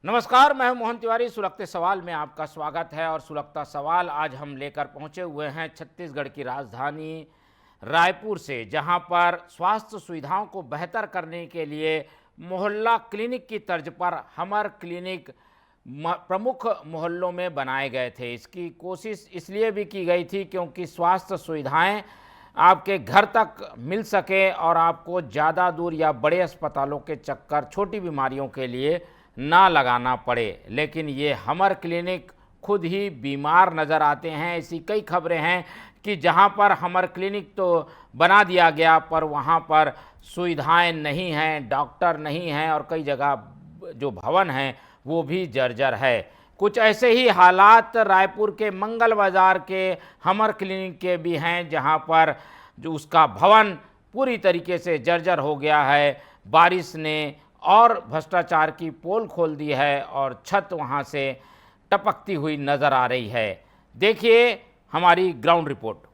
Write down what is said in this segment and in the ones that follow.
नमस्कार, मैं हूं मोहन तिवारी। सुलगते सवाल में आपका स्वागत है। और सुलगता सवाल आज हम लेकर पहुंचे हुए हैं छत्तीसगढ़ की राजधानी रायपुर से, जहां पर स्वास्थ्य सुविधाओं को बेहतर करने के लिए मोहल्ला क्लिनिक की तर्ज पर हमर क्लिनिक प्रमुख मोहल्लों में बनाए गए थे। इसकी कोशिश इसलिए भी की गई थी क्योंकि स्वास्थ्य सुविधाएं आपके घर तक मिल सके और आपको ज़्यादा दूर या बड़े अस्पतालों के चक्कर छोटी बीमारियों के लिए ना लगाना पड़े। लेकिन ये हमर क्लिनिक खुद ही बीमार नज़र आते हैं। ऐसी कई खबरें हैं कि जहां पर हमर क्लिनिक तो बना दिया गया पर वहां पर सुविधाएं नहीं हैं, डॉक्टर नहीं हैं और कई जगह जो भवन हैं वो भी जर्जर है। कुछ ऐसे ही हालात रायपुर के मंगल बाजार के हमर क्लिनिक के भी हैं, जहां पर जो उसका भवन पूरी तरीके से जर्जर हो गया है। बारिश ने और भ्रष्टाचार की पोल खोल दी है और छत वहां से टपकती हुई नजर आ रही है। देखिए हमारी ग्राउंड रिपोर्ट।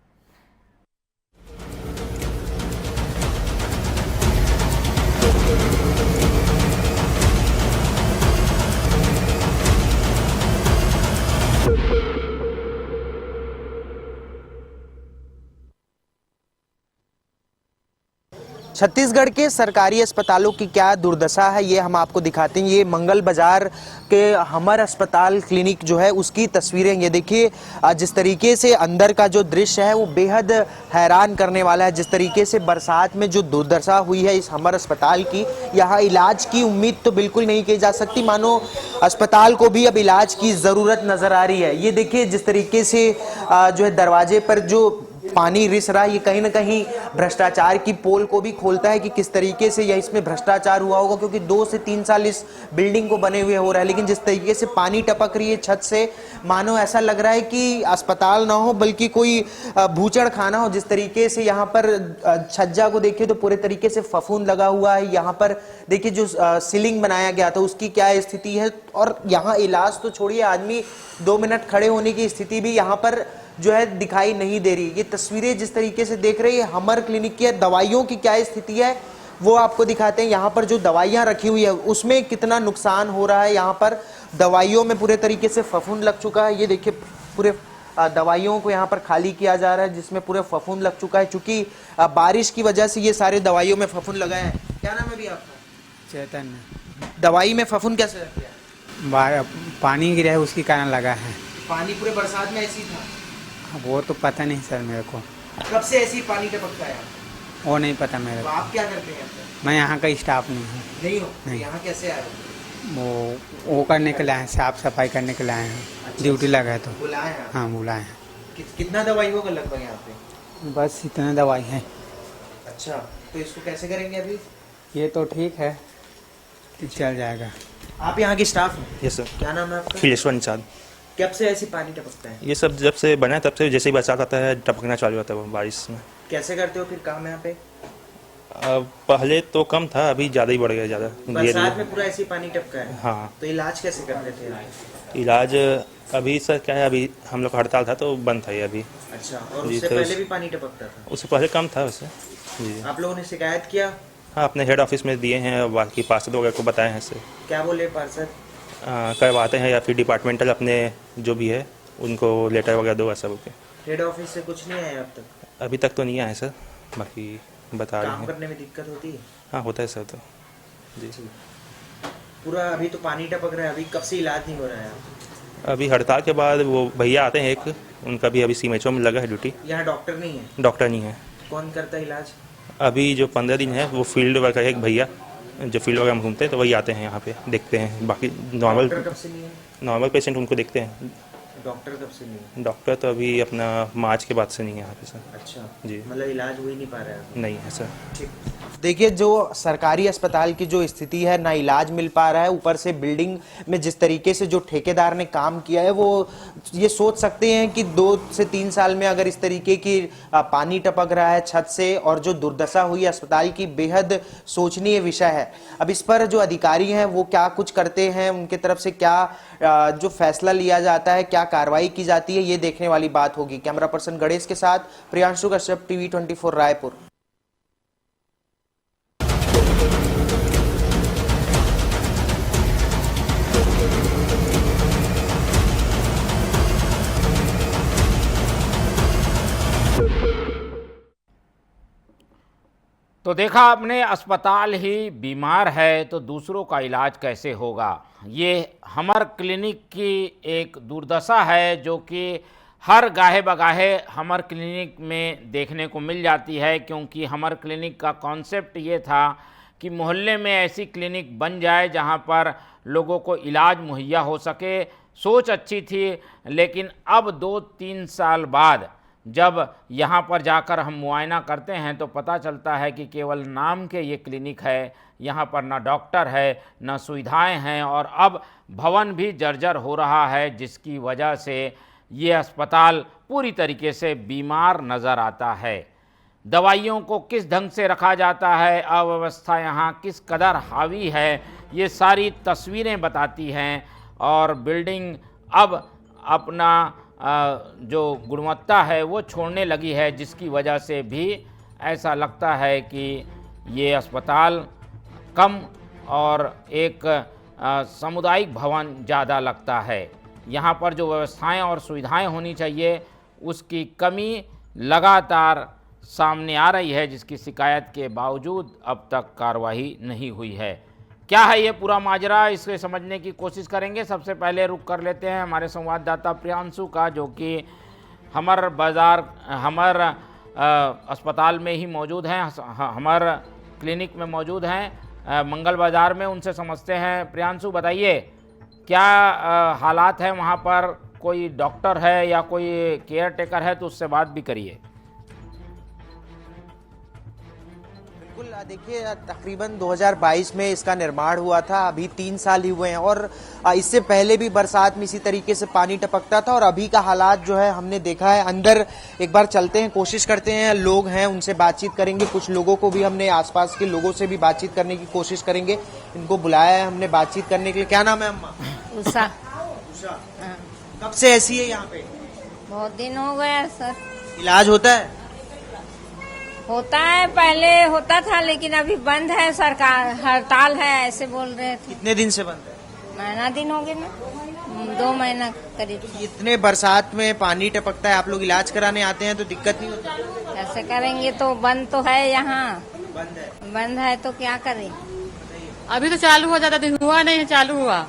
छत्तीसगढ़ के सरकारी अस्पतालों की क्या दुर्दशा है ये हम आपको दिखाते हैं। ये मंगल बाजार के हमर अस्पताल क्लिनिक जो है उसकी तस्वीरें ये देखिए। जिस तरीके से अंदर का जो दृश्य है वो बेहद हैरान करने वाला है। जिस तरीके से बरसात में जो दुर्दशा हुई है इस हमर अस्पताल की, यहाँ इलाज की उम्मीद तो बिल्कुल नहीं की जा सकती, मानो अस्पताल को भी अब इलाज की ज़रूरत नज़र आ रही है। ये देखिए जिस तरीके से जो है दरवाजे पर जो पानी रिस रहा है, ये कहीं ना कहीं भ्रष्टाचार की पोल को भी खोलता है कि किस तरीके से यह इसमें भ्रष्टाचार हुआ होगा, क्योंकि 2 से 3 साल इस बिल्डिंग को बने हुए हो रहा है। लेकिन जिस तरीके से पानी टपक रही है छत से, मानो ऐसा लग रहा है कि अस्पताल ना हो बल्कि कोई भूचड़ खाना हो। जिस तरीके से यहाँ पर छज्जा को देखिए तो पूरे तरीके से फफूंद लगा हुआ है। यहाँ पर देखिए जो सीलिंग बनाया गया था उसकी क्या स्थिति है। और यहाँ इलाज तो छोड़िए, आदमी 2 मिनट खड़े होने की स्थिति भी यहाँ पर जो है दिखाई नहीं दे रही। ये तस्वीरें जिस तरीके से देख रहे हैं हमर क्लिनिक की, दवाइयों की क्या स्थिति है वो आपको दिखाते हैं। यहाँ पर जो दवाइयाँ रखी हुई है उसमें कितना नुकसान हो रहा है। यहाँ पर दवाइयों में पूरे तरीके से फफूंद लग चुका है। ये देखिए पूरे दवाइयों को यहाँ पर खाली किया जा रहा है जिसमें पूरे फफूंद लग चुका है। चूंकि बारिश की वजह से ये सारे दवाइयों में फफूंद लगा है। क्या नाम है अभी आपका? चैतन्य। दवाई में फफूंद कैसे लग गया? पानी गिरा है उसके कारण लगा है। पानी पूरे बरसात में ऐसी था? वो तो पता नहीं सर मेरे को। कब से ऐसी पानी टपकता है? वो नहीं पता मेरे तो को। आप क्या करते हैं? मैं यहाँ का स्टाफ नहीं हूँ। नहीं हो? नहीं। यहाँ कैसे आए? वो करने के लिए आए हैं, साफ सफाई करने के लिए आए हैं। अच्छा, ड्यूटी लगा है तो बुलाए हैं? हाँ बुलाए हैं। कितना दवाई होगा लगभग यहाँ पे? बस इतना दवाई है। अच्छा, तो इसको कैसे करेंगे अभी? ये तो ठीक है, चल जाएगा। आप यहाँ के स्टाफ हैं? Yes sir. क्या नाम है आपका? अखिलेश्वर निषाद। कब से ऐसी पानी टपकता है? ये सब जब से बना है तब से जैसे ही बरसात आता है टपकना चालू होता है वो बारिश में। कैसे करते हो फिर काम यहाँ पे? पहले तो कम था, अभी ज़्यादा ही बढ़ गया, ज़्यादा बरसात में पूरा ऐसी पानी टपका है? हाँ। तो इलाज कैसे करते थे? इलाज अभी सर क्या है, अभी हम लोग का हड़ताल था तो बंद था ये अभी। अच्छा, और जी, उससे तो पहले भी पानी टपकता था? उससे पहले कम था वैसे। जी आप लोगों ने शिकायत किया? हाँ, अपने हेड ऑफिस में दिए हैं, बाकी पार्षद वगैरह को बताए हैं सर। क्या बोले पार्षद? करवाते हैं या फिर डिपार्टमेंटल अपने जो भी है उनको लेटर वगैरह दो ऐसा बोल के। हेड ऑफिस से कुछ नहीं आया अब तक? अभी तक तो नहीं आए सर, बाकी बता रहे काम हैं। करने में दिक्कत होती है? हाँ होता है सर। तो जी पूरा अभी तो पानी टपक रहा है, अभी कब से इलाज नहीं हो रहा है? अभी हड़ताल के बाद वो भैया आते हैं एक, उनका भी अभी सीएमएचओ में लगा है ड्यूटी। यहाँ डॉक्टर नहीं है? डॉक्टर नहीं है। कौन करता है इलाज? अभी जो 15 दिन है वो फील्ड वर्कर है एक भैया, जो फील्ड वगैरह में घूमते हैं तो वही आते हैं यहाँ पे, देखते हैं। बाकी डॉक्टर कब से नहीं है? नॉर्मल पेशेंट उनको देखते हैं। डॉक्टर कब से नहीं है? डॉक्टर तो अभी अपना मार्च के बाद से नहीं है यहाँ पे सर। अच्छा जी। मतलब इलाज हो ही नहीं पा रहा है? नहीं है सर। ठीक। देखिए जो सरकारी अस्पताल की जो स्थिति है, ना इलाज मिल पा रहा है, ऊपर से बिल्डिंग में जिस तरीके से जो ठेकेदार ने काम किया है वो ये सोच सकते हैं कि 2 से 3 साल में अगर इस तरीके की पानी टपक रहा है छत से और जो दुर्दशा हुई अस्पताल की, बेहद सोचनीय विषय है। अब इस पर जो अधिकारी हैं वो क्या कुछ करते हैं, उनके तरफ से क्या जो फैसला लिया जाता है, क्या कार्रवाई की जाती है, ये देखने वाली बात होगी। कैमरा पर्सन गणेश के साथ प्रियांशु कश्यप, टीवी 24 रायपुर। तो देखा आपने, अस्पताल ही बीमार है तो दूसरों का इलाज कैसे होगा। ये हमर क्लिनिक की एक दुर्दशा है जो कि हर गाहे बगाहे हमर क्लिनिक में देखने को मिल जाती है, क्योंकि हमर क्लिनिक का कॉन्सेप्ट ये था कि मोहल्ले में ऐसी क्लिनिक बन जाए जहां पर लोगों को इलाज मुहैया हो सके। सोच अच्छी थी, लेकिन अब 2-3 साल बाद जब यहाँ पर जाकर हम मुआयना करते हैं तो पता चलता है कि केवल नाम के ये क्लिनिक है, यहाँ पर ना डॉक्टर है, ना सुविधाएं हैं, और अब भवन भी जर्जर हो रहा है, जिसकी वजह से ये अस्पताल पूरी तरीके से बीमार नज़र आता है। दवाइयों को किस ढंग से रखा जाता है, अव्यवस्था यहाँ किस कदर हावी है, ये सारी तस्वीरें बताती हैं। और बिल्डिंग अब अपना जो गुणवत्ता है वो छोड़ने लगी है, जिसकी वजह से भी ऐसा लगता है कि ये अस्पताल कम और एक सामुदायिक भवन ज़्यादा लगता है। यहाँ पर जो व्यवस्थाएं और सुविधाएं होनी चाहिए उसकी कमी लगातार सामने आ रही है, जिसकी शिकायत के बावजूद अब तक कार्रवाई नहीं हुई है। क्या है ये पूरा माजरा, इसे समझने की कोशिश करेंगे। सबसे पहले रुख कर लेते हैं हमारे संवाददाता प्रियांशु का, जो कि हमर अस्पताल में ही मौजूद हैं, हमर क्लिनिक में मौजूद हैं मंगल बाज़ार में। उनसे समझते हैं। प्रियांशु, बताइए क्या हालात है वहाँ पर, कोई डॉक्टर है या कोई केयर टेकर है, तो उससे बात भी करिए। देखिए, तकरीबन 2022 में इसका निर्माण हुआ था, अभी 3 साल ही हुए हैं, और इससे पहले भी बरसात में इसी तरीके से पानी टपकता था। और अभी का हालात जो है हमने देखा है। अंदर एक बार चलते हैं, कोशिश करते हैं, लोग हैं उनसे बातचीत करेंगे। कुछ लोगों को भी हमने, आसपास के लोगों से भी बातचीत करने की कोशिश करेंगे। इनको बुलाया है हमने बातचीत करने के लिए। क्या नाम है अम्मा? उषा। उषा, कब से ऐसी है यहाँ पे? बहुत दिन हो गया सर। इलाज होता है? होता है, पहले होता था लेकिन अभी बंद है, सरकार हड़ताल है ऐसे बोल रहे थे। कितने दिन से बंद है? महीना दिन हो गए ना, 2 महीना करीब। इतने बरसात में पानी टपकता है, आप लोग इलाज कराने आते हैं तो दिक्कत नहीं होती? कैसे करेंगे, तो बंद तो है यहाँ। बंद है तो क्या करें। अभी तो चालू हो जाता, दिन हुआ नहीं है, चालू हुआ।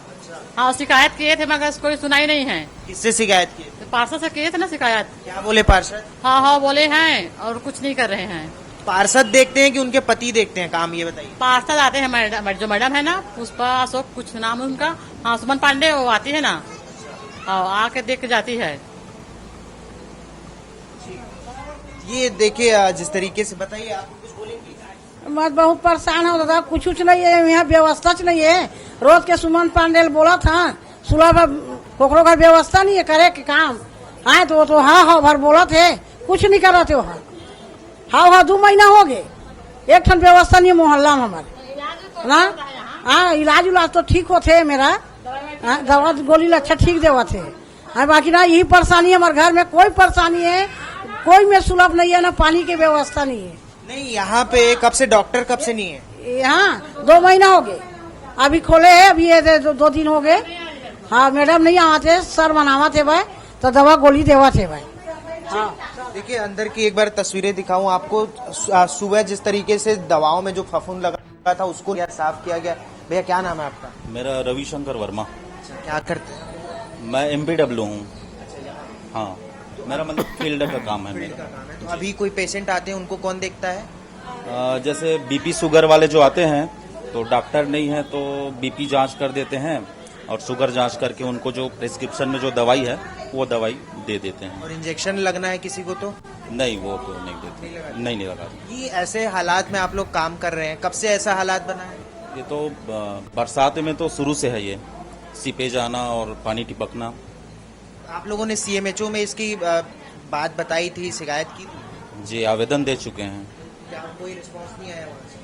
हाँ, शिकायत किए थे मगर कोई सुनाई नहीं है। किससे शिकायत की? पार्षद से किए थे ना शिकायत। क्या बोले पार्षद? हाँ बोले हैं और कुछ नहीं कर रहे हैं। पार्षद देखते हैं कि उनके पति देखते हैं काम, ये बताइए। पार्षद आते हैं, जो मैडम है ना, पुष्पा अशोक कुछ नाम है उनका, हाँ सुमन पांडे, वो आती है ना, आके देख के जाती है। ये देखिए, जिस तरीके से बताइए, आप कुछ बोलेंगे? मैं बहुत परेशान हो दादा, कुछ नहीं है यहाँ, व्यवस्था नहीं है। रोज के सुमन पांडेल बोला था, सुलह कोकरों का व्यवस्था नहीं है करे के काम आए, तो हाँ भर बोला थे, कुछ नहीं कर रहे थे वहाँ। हाँ 2 महीना हो गए, एक ठन व्यवस्था नहीं है मोहल्ला में हमारे ना। हाँ, इलाज तो ठीक होते मेरा, दवा गोली अच्छा ठीक देवा थे। बाकी ना यही परेशानी है हमारे घर में, कोई परेशानी है, कोई में सुलभ नहीं है, ना पानी की व्यवस्था नहीं है। नहीं, यहाँ पे कब से डॉक्टर कब से नहीं है? यहाँ 2 महीना हो गए, अभी खोले है, अभी ये 2 दिन हो गए। हाँ, मैडम नहीं आते, सर बनावा थे भाई, तो दवा गोली देवा थे भाई। हाँ, देखिए अंदर की एक बार तस्वीरें दिखाऊं आपको। सुबह जिस तरीके से दवाओं में जो फफूंद लगा था उसको साफ किया गया। भैया क्या नाम है आपका? मेरा रविशंकर वर्मा। क्या करते हैं? मैं MPW हूँ। हाँ, मेरा मतलब फील्ड का काम है मेरा। तो अभी कोई पेशेंट आते हैं उनको कौन देखता है? जैसे BP शुगर वाले जो आते हैं तो डॉक्टर नहीं है तो BP जांच कर देते हैं, और शुगर जांच करके उनको जो प्रिस्क्रिप्शन में जो दवाई है वो दवाई दे देते हैं। और इंजेक्शन लगना है किसी को तो? नहीं, वो तो नहीं देते, नहीं लगा। ये ऐसे हालात में आप लोग काम कर रहे हैं, कब से ऐसा हालात बना है? ये तो बरसात में तो शुरू से है, ये सीपेज आना और पानी टिपकना। आप लोगों ने CMHO में इसकी बात बताई थी, शिकायत की थी? जी, आवेदन दे चुके हैं। क्या कोई रिस्पॉन्स नहीं आया वहाँ से?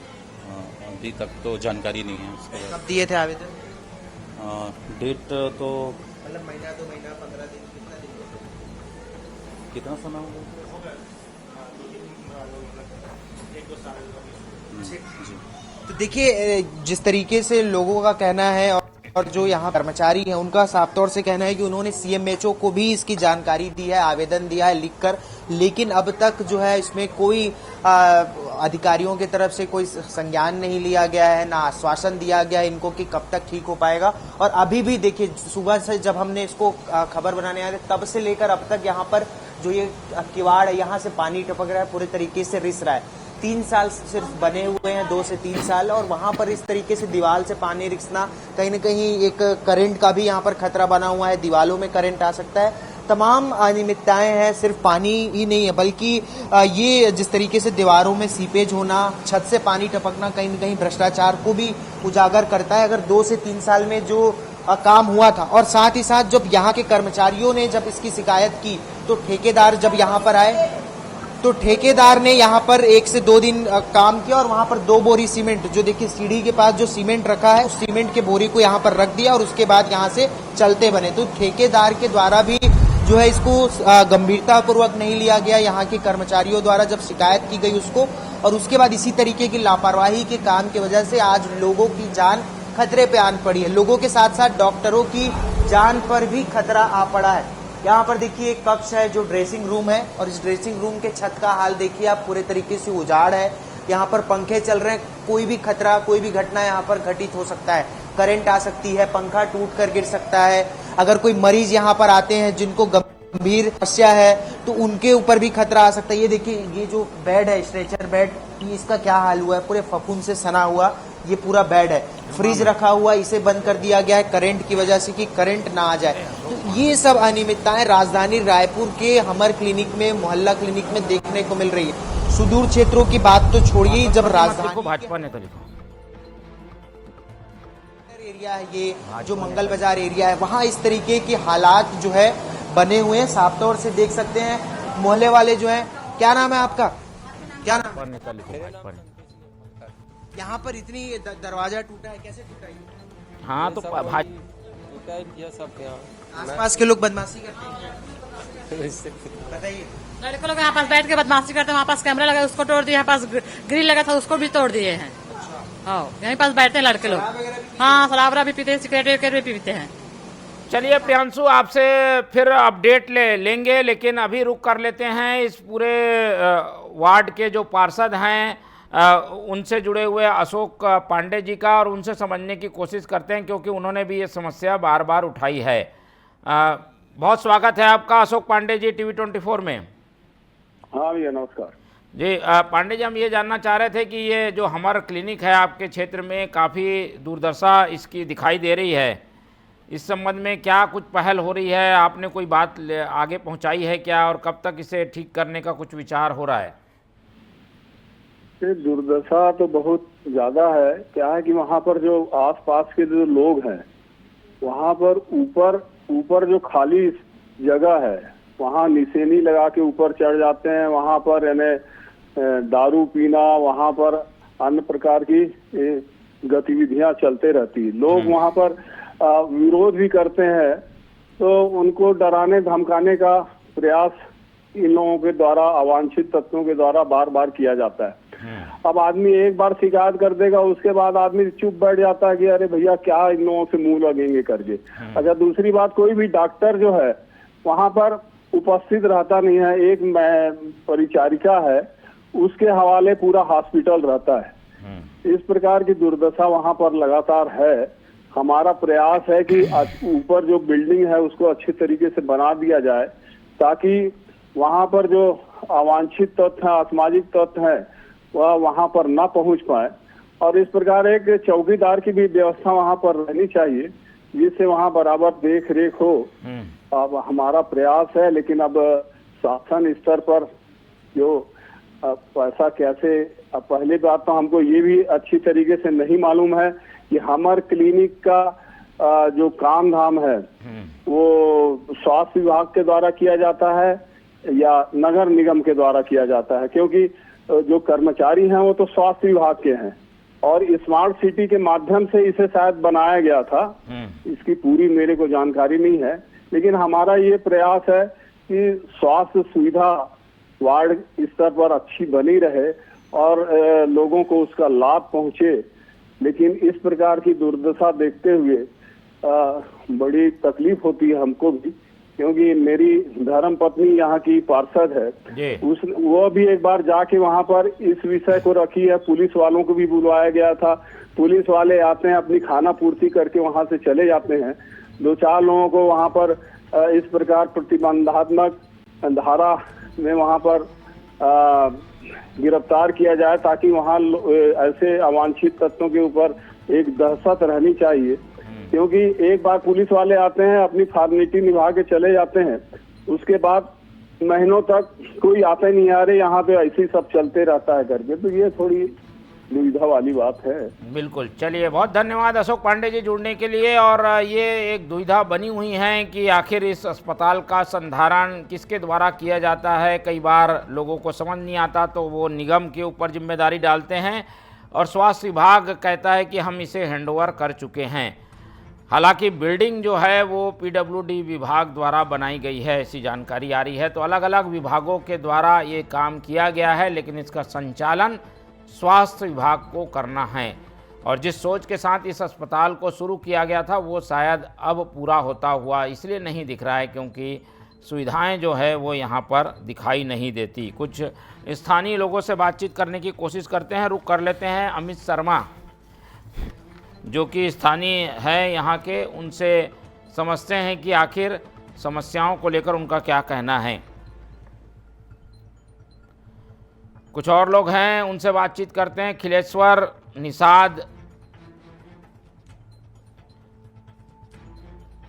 अभी तक तो जानकारी नहीं है उसके। कब दिए थे आवेदन? डेट तो मतलब महीना, 2 महीना, 15 दिन, कितना दिन? कितना समय हो गया? तो देखिए, जिस तरीके से लोगों का कहना है और जो यहाँ कर्मचारी हैं उनका साफ तौर से कहना है कि उन्होंने CMHO को भी इसकी जानकारी दी है, आवेदन दिया है लिखकर, लेकिन अब तक जो है इसमें कोई अधिकारियों की तरफ से कोई संज्ञान नहीं लिया गया है, ना आश्वासन दिया गया है इनको कि कब तक ठीक हो पाएगा। और अभी भी देखिए, सुबह से जब हमने इसको खबर बनाने आए थे तब से लेकर अब तक यहाँ पर जो ये किवाड़ है, यहाँ से पानी टपक रहा है, पूरे तरीके से रिस रहा है। 3 साल सिर्फ बने हुए हैं, 2 से 3 साल, और वहां पर इस तरीके से दीवार से पानी रिसना, कहीं न कहीं एक करंट का भी यहाँ पर खतरा बना हुआ है, दीवारों में करंट आ सकता है। तमाम अनियमितताएं हैं, सिर्फ पानी ही नहीं है बल्कि ये जिस तरीके से दीवारों में सीपेज होना, छत से पानी टपकना कहीं न कहीं भ्रष्टाचार को भी उजागर करता है। अगर 2 से 3 साल में जो काम हुआ था, और साथ ही साथ जब यहाँ के कर्मचारियों ने जब इसकी शिकायत की तो ठेकेदार जब यहाँ पर आए तो ठेकेदार ने यहाँ पर 1 से 2 दिन काम किया और वहां पर 2 बोरी सीमेंट, जो देखिए सीढ़ी के पास जो सीमेंट रखा है, उस सीमेंट के बोरी को यहाँ पर रख दिया और उसके बाद यहाँ से चलते बने। तो ठेकेदार के द्वारा भी जो है इसको गंभीरता पूर्वक नहीं लिया गया, यहाँ के कर्मचारियों द्वारा जब शिकायत की गई उसको, और उसके बाद इसी तरीके की लापरवाही के काम की वजह से आज लोगों की जान खतरे पे आन पड़ी है। लोगों के साथ साथ डॉक्टरों की जान पर भी खतरा आ पड़ा है। यहाँ पर देखिए एक कक्ष है जो ड्रेसिंग रूम है, और इस ड्रेसिंग रूम के छत का हाल देखिए आप, पूरे तरीके से उजाड़ है। यहाँ पर पंखे चल रहे हैं, कोई भी खतरा, कोई भी घटना यहाँ पर घटित हो सकता है, करंट आ सकती है, पंखा टूट कर गिर सकता है। अगर कोई मरीज यहाँ पर आते हैं जिनको गंभीर समस्या है तो उनके ऊपर भी खतरा आ सकता है। ये देखिए, ये जो बेड है, स्ट्रेचर बेड, इसका क्या हाल हुआ है, पूरे फफूंद से सना हुआ ये पूरा बेड है। फ्रिज रखा हुआ, इसे बंद कर दिया गया है करंट की वजह से कि करंट ना आ जाए। तो ये सब अनियमितताएं राजधानी रायपुर के हमर क्लिनिक में, मोहल्ला क्लिनिक में देखने को मिल रही है। सुदूर क्षेत्रों की बात तो छोड़िए, जब राजधानी भाजपा ने तो लिखा एरिया है, ये जो मंगल बाजार एरिया है, वहां इस तरीके के हालात जो है बने हुए हैं, साफ तौर से देख सकते हैं। मोहल्ले वाले जो हैं, क्या नाम है आपका, क्या नाम है? यहाँ पर इतनी दरवाजा टूटा है, कैसे टूटा है? हाँ, तो आसपास के लोग बदमाशी करते हैं, बताइए। लड़के लोग यहाँ पास बैठ के बदमाशी करते हैं, वहाँ पास कैमरा लगा उसको तोड़ दिए, यहाँ पास ग्रिल लगा था उसको भी तोड़ दिए हैं। हाँ, यहीं पास बैठते हैं लड़के लोग। हाँ, शराब वराब भी पीते हैं, सिगरेट विगरेट भी पीते हैं। चलिए प्रियांशु, आपसे फिर अपडेट लेंगे, लेकिन अभी रुक कर लेते हैं इस पूरे वार्ड के जो पार्षद हैं उनसे जुड़े हुए अशोक पांडे जी का, और उनसे समझने की कोशिश करते हैं क्योंकि उन्होंने भी ये समस्या बार बार उठाई है। बहुत स्वागत है आपका अशोक पांडे जी टीवी 24 में। हाँ भैया, नमस्कार जी। पांडे जी, हम ये जानना चाह रहे थे कि ये जो हमर क्लिनिक है आपके क्षेत्र में, काफ़ी दुर्दशा इसकी दिखाई दे रही है। इस संबंध में क्या कुछ पहल हो रही है? आपने कोई बात आगे पहुंचाई है क्या, और कब तक इसे ठीक करने का कुछ विचार हो रहा है? ये दुर्दशा तो बहुत ज्यादा है। क्या है कि वहाँ पर जो आसपास के जो लोग हैं, वहाँ पर ऊपर जो खाली जगह है, वहाँ निशानी लगा के ऊपर चढ़ जाते हैं। वहाँ पर यानी दारू पीना, वहाँ पर अन्य प्रकार की गतिविधियां चलते रहती। लोग वहाँ पर विरोध भी करते हैं, तो उनको डराने धमकाने का प्रयास इन लोगों के द्वारा, अवांछित तत्वों के द्वारा बार बार किया जाता है। अब आदमी एक बार शिकायत कर देगा, उसके बाद आदमी चुप बैठ जाता है कि अरे भैया क्या इन लोगों से मुंह लगेंगे करके। अच्छा, दूसरी बात, कोई भी डॉक्टर जो है वहाँ पर उपस्थित रहता नहीं है। एक परिचारिका है, उसके हवाले पूरा हॉस्पिटल रहता है। इस प्रकार की दुर्दशा वहाँ पर लगातार है। हमारा प्रयास है कि ऊपर जो बिल्डिंग है उसको अच्छे तरीके से बना दिया जाए, ताकि वहाँ पर जो अवांछित तत्व है, असामाजिक तत्व है, वह वहाँ पर ना पहुँच पाए। और इस प्रकार एक चौकीदार की भी व्यवस्था वहाँ पर रहनी चाहिए, जिससे वहाँ बराबर देख रेख हो। अब हमारा प्रयास है, लेकिन अब शासन स्तर पर जो पैसा कैसे, अब पहली बात तो हमको ये भी अच्छी तरीके से नहीं मालूम है कि हमर क्लिनिक का जो काम धाम है वो स्वास्थ्य विभाग के द्वारा किया जाता है या नगर निगम के द्वारा किया जाता है, क्योंकि जो कर्मचारी हैं वो तो स्वास्थ्य विभाग के हैं, और स्मार्ट सिटी के माध्यम से इसे शायद बनाया गया था। इसकी पूरी मेरे को जानकारी नहीं है, लेकिन हमारा ये प्रयास है कि स्वास्थ्य सुविधा वार्ड स्तर पर अच्छी बनी रहे और लोगों को उसका लाभ पहुंचे। लेकिन इस प्रकार की दुर्दशा देखते हुए बड़ी तकलीफ होती है हमको भी क्योंकि मेरी धर्म पत्नी यहाँ की पार्षद है। जी। वो भी एक बार जाके वहाँ पर इस विषय को रखी है, पुलिस वालों को भी बुलवाया गया था। पुलिस वाले आते हैं, अपनी खाना पूर्ति करके वहाँ से चले जाते हैं। 2-4 लोगों को वहाँ पर इस प्रकार प्रतिबंधात्मक धारा में वहाँ पर गिरफ्तार किया जाए, ताकि वहाँ ऐसे अवांछित तत्वों के ऊपर एक दहशत रहनी चाहिए। क्योंकि एक बार पुलिस वाले आते हैं, अपनी फॉर्मेलिटी निभा के चले जाते हैं, उसके बाद महीनों तक कोई आता ही नहीं, आ रहे यहाँ पे ऐसे ही सब चलते रहता है करके। तो ये थोड़ी दुविधा वाली बात है। बिल्कुल। चलिए, बहुत धन्यवाद अशोक पांडे जी जुड़ने के लिए। और ये एक दुविधा बनी हुई है कि आखिर इस अस्पताल का संधारण किसके द्वारा किया जाता है। कई बार लोगों को समझ नहीं आता तो वो निगम के ऊपर जिम्मेदारी डालते हैं और स्वास्थ्य विभाग कहता है कि हम इसे हैंडओवर कर चुके हैं। हालांकि बिल्डिंग जो है वो पीडब्ल्यूडी विभाग द्वारा बनाई गई है, ऐसी जानकारी आ रही है। तो अलग अलग विभागों के द्वारा ये काम किया गया है, लेकिन इसका संचालन स्वास्थ्य विभाग को करना है। और जिस सोच के साथ इस अस्पताल को शुरू किया गया था वो शायद अब पूरा होता हुआ इसलिए नहीं दिख रहा है क्योंकि सुविधाएं जो है वो यहाँ पर दिखाई नहीं देती। कुछ स्थानीय लोगों से बातचीत करने की कोशिश करते हैं। रुक कर लेते हैं अमित शर्मा जो कि स्थानीय है यहाँ के, उनसे समझते हैं कि आखिर समस्याओं को लेकर उनका क्या कहना है। कुछ और लोग हैं, उनसे बातचीत करते हैं। खिलेश्वर, निषाद,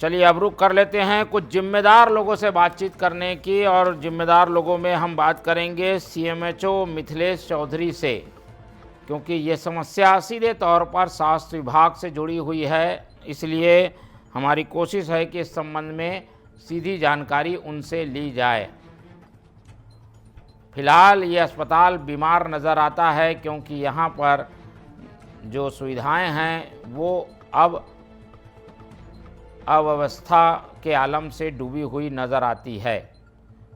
चलिए अब रुक कर लेते हैं कुछ जिम्मेदार लोगों से बातचीत करने की। और जिम्मेदार लोगों में हम बात करेंगे सीएमएचओ मिथिलेश चौधरी से, क्योंकि ये समस्या सीधे तौर पर स्वास्थ्य विभाग से जुड़ी हुई है। इसलिए हमारी कोशिश है कि इस संबंध में सीधी जानकारी उनसे ली जाए। फिलहाल ये अस्पताल बीमार नज़र आता है क्योंकि यहाँ पर जो सुविधाएं हैं वो अब अव्यवस्था के आलम से डूबी हुई नज़र आती है।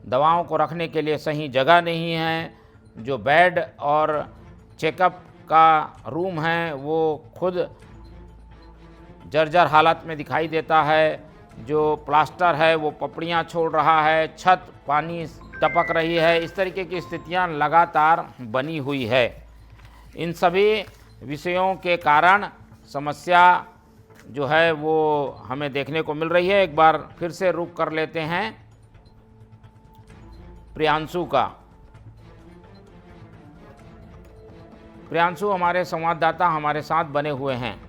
दवाओं को रखने के लिए सही जगह नहीं है। जो बेड और चेकअप का रूम है वो खुद जर्जर हालत में दिखाई देता है। जो प्लास्टर है वो पपड़ियाँ छोड़ रहा है, छत पानी टपक रही है। इस तरीके की स्थितियाँ लगातार बनी हुई है। इन सभी विषयों के कारण समस्या जो है वो हमें देखने को मिल रही है। एक बार फिर से रुक कर लेते हैं प्रियांशु का। प्रियांशु हमारे संवाददाता हमारे साथ बने हुए हैं।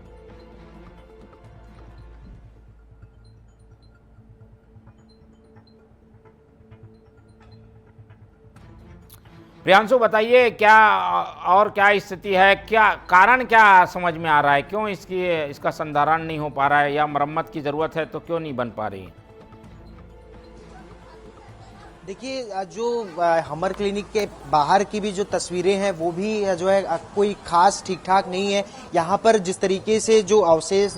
प्रियांशु बताइए क्या और क्या स्थिति है, क्या कारण क्या समझ में आ रहा है, क्यों इसका संधारण नहीं हो पा रहा है, या मरम्मत की ज़रूरत है तो क्यों नहीं बन पा रही? देखिए, जो हमर क्लिनिक के बाहर की भी जो तस्वीरें हैं वो भी जो है कोई खास ठीक ठाक नहीं है। यहाँ पर जिस तरीके से जो अवशेष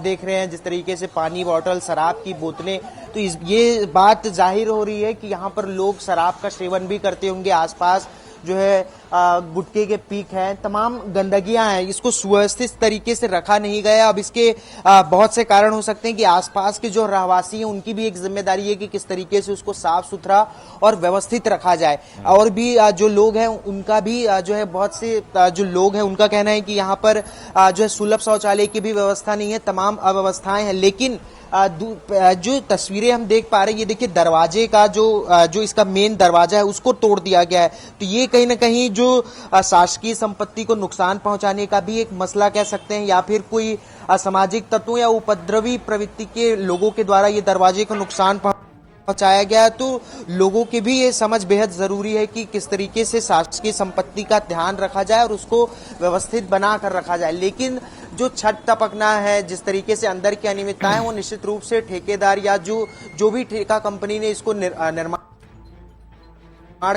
देख रहे हैं, जिस तरीके से पानी बॉटल, शराब की बोतलें, तो ये बात जाहिर हो रही है कि यहाँ पर लोग शराब का सेवन भी करते होंगे। आसपास जो है गुटखे के पीक हैं, तमाम गंदगियां हैं, इसको सुव्यवस्थित तरीके से रखा नहीं गया। अब इसके बहुत से कारण हो सकते हैं कि आसपास के जो रहवासी हैं उनकी भी एक जिम्मेदारी है कि किस तरीके से उसको साफ सुथरा और व्यवस्थित रखा जाए। और भी जो लोग हैं उनका भी जो है, बहुत से जो लोग हैं उनका कहना है कि यहाँ पर जो है सुलभ शौचालय की भी व्यवस्था नहीं है, तमाम अव्यवस्थाएं हैं। लेकिन जो तस्वीरें हम देख पा रहे हैं, ये देखिए दरवाजे का जो इसका मेन दरवाजा है उसको तोड़ दिया गया है। तो ये कहीं ना कहीं जो शासकीय संपत्ति को नुकसान पहुंचाने का भी एक मसला कह सकते हैं, या फिर कोई असामाजिक तत्वों या उपद्रवी प्रवृत्ति के लोगों के द्वारा ये दरवाजे को नुकसान पहुंचाया गया। तो लोगों की भी ये समझ बेहद जरूरी है कि किस तरीके से शासकीय संपत्ति का ध्यान रखा जाए और उसको व्यवस्थित बना कर रखा जाए। लेकिन जो छत टपकना है, जिस तरीके से अंदर की अनियमितताएं, वो निश्चित रूप से ठेकेदार या जो भी ठेका कंपनी ने इसको निर्माण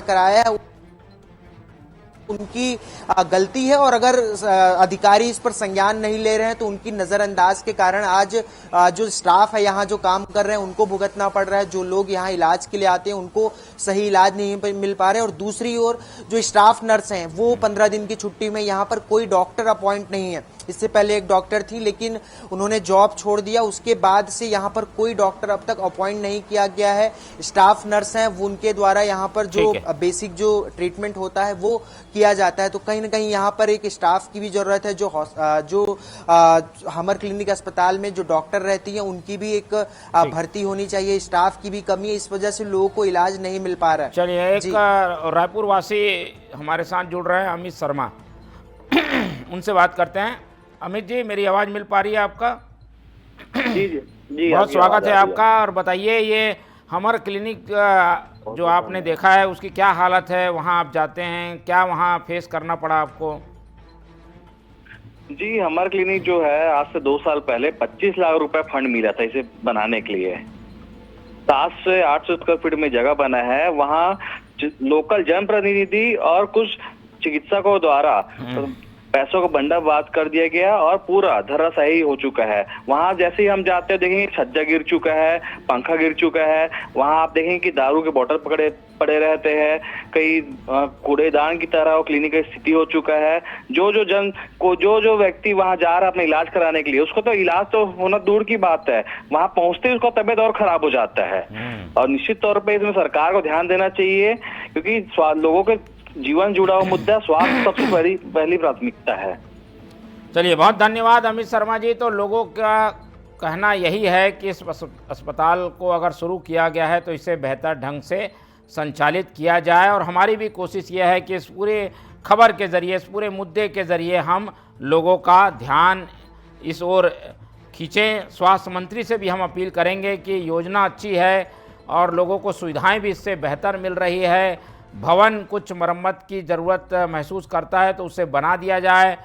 कराया है उनकी गलती है। और अगर अधिकारी इस पर संज्ञान नहीं ले रहे हैं तो उनकी नजरअंदाज के कारण आज जो स्टाफ है यहाँ जो काम कर रहे हैं उनको भुगतना पड़ रहा है। जो लोग यहाँ इलाज के लिए आते हैं उनको सही इलाज नहीं मिल पा रहे। और दूसरी ओर जो स्टाफ नर्स हैं वो 15 दिन की छुट्टी में, यहाँ पर कोई डॉक्टर अपॉइंट नहीं है। इससे पहले एक डॉक्टर थी, लेकिन उन्होंने जॉब छोड़ दिया। उसके बाद से यहाँ पर कोई डॉक्टर अब तक अपॉइंट नहीं किया गया है। स्टाफ नर्स हैं, वो उनके द्वारा यहाँ पर जो बेसिक जो ट्रीटमेंट होता है वो किया जाता है। तो कहीं ना कहीं यहाँ पर एक स्टाफ की भी जरूरत है। जो हमर क्लिनिक अस्पताल में जो डॉक्टर रहती है उनकी भी एक भर्ती होनी चाहिए। स्टाफ की भी कमी है, इस वजह से लोगों को इलाज नहीं मिल पा रहा है। चलिए, एक रायपुर वासी हमारे साथ जुड़ रहे हैं, अमित शर्मा। उनसे बात करते हैं। अमित जी, मेरी आवाज मिल पा रही है आपका? जी जी जी, बहुत स्वागत है आपका। और बताइए, ये हमर क्लिनिक जो आपने देखा है उसकी क्या हालत है? वहां आप जाते हैं, क्या वहां फेस करना पड़ा आपको? जी, हमारा क्लिनिक जो है आज से 2 साल पहले 25 लाख रुपए फंड मिला था इसे बनाने के लिए। 7 से 800 स्क्वायर फीट में जगह बना है। वहाँ लोकल जनप्रतिनिधि और कुछ चिकित्सकों द्वारा पैसों का बंदोबस्त कर दिया गया और पूरा धराशायी हो चुका है। वहाँ जैसे ही हम जाते हैं देखेंगे छज्जा गिर चुका है, पंखा गिर चुका है। वहाँ आप देखेंगे कि दारू के बोतल पड़े रहते हैं। कई कूड़ेदान की तरह क्लिनिक की स्थिति हो चुका है। जो व्यक्ति वहाँ जा रहा है अपना इलाज कराने के लिए, उसको तो इलाज तो होना दूर की बात है, वहाँ पहुंचते ही उसका तबियत और खराब हो जाता है। और निश्चित तौर पर इसमें सरकार को ध्यान देना चाहिए, क्योंकि लोगों के जीवन जुड़ा हुआ मुद्दा स्वास्थ्य सबसे पहली प्राथमिकता है। चलिए, बहुत धन्यवाद अमित शर्मा जी। तो लोगों का कहना यही है कि इस अस्पताल को अगर शुरू किया गया है तो इसे बेहतर ढंग से संचालित किया जाए। और हमारी भी कोशिश यह है कि इस पूरे खबर के ज़रिए, इस पूरे मुद्दे के ज़रिए हम लोगों का ध्यान इस ओर खींचें। स्वास्थ्य मंत्री से भी हम अपील करेंगे कि योजना अच्छी है और लोगों को सुविधाएं भी इससे बेहतर मिल रही है। भवन कुछ मरम्मत की ज़रूरत महसूस करता है तो उसे बना दिया जाए।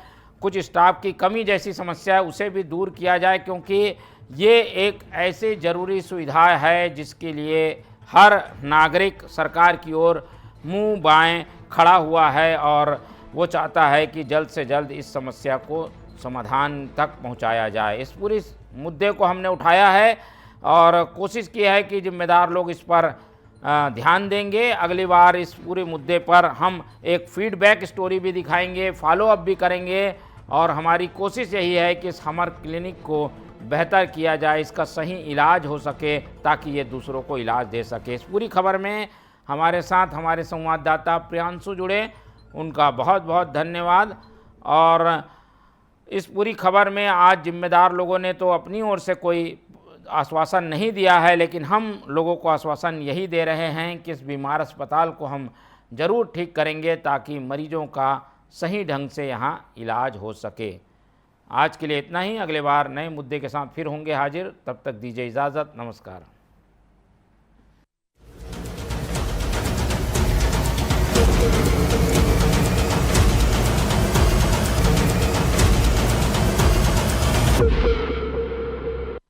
कुछ स्टाफ की कमी जैसी समस्या है उसे भी दूर किया जाए, क्योंकि ये एक ऐसी ज़रूरी सुविधा है जिसके लिए हर नागरिक सरकार की ओर मुंह बाएं खड़ा हुआ है और वो चाहता है कि जल्द से जल्द इस समस्या को समाधान तक पहुंचाया जाए। इस पूरी मुद्दे को हमने उठाया है और कोशिश की है कि जिम्मेदार लोग इस पर ध्यान देंगे। अगली बार इस पूरे मुद्दे पर हम एक फीडबैक स्टोरी भी दिखाएंगे, फॉलो अप भी करेंगे और हमारी कोशिश यही है कि इस हमर क्लिनिक को बेहतर किया जाए, इसका सही इलाज हो सके ताकि ये दूसरों को इलाज दे सके। इस पूरी खबर में हमारे साथ हमारे संवाददाता प्रियांशु जुड़े, उनका बहुत बहुत धन्यवाद। और इस पूरी खबर में आज जिम्मेदार लोगों ने तो अपनी ओर से कोई आश्वासन नहीं दिया है, लेकिन हम लोगों को आश्वासन यही दे रहे हैं कि इस बीमार अस्पताल को हम ज़रूर ठीक करेंगे ताकि मरीजों का सही ढंग से यहाँ इलाज हो सके। आज के लिए इतना ही। अगले बार नए मुद्दे के साथ फिर होंगे हाजिर। तब तक दीजिए इजाज़त। नमस्कार।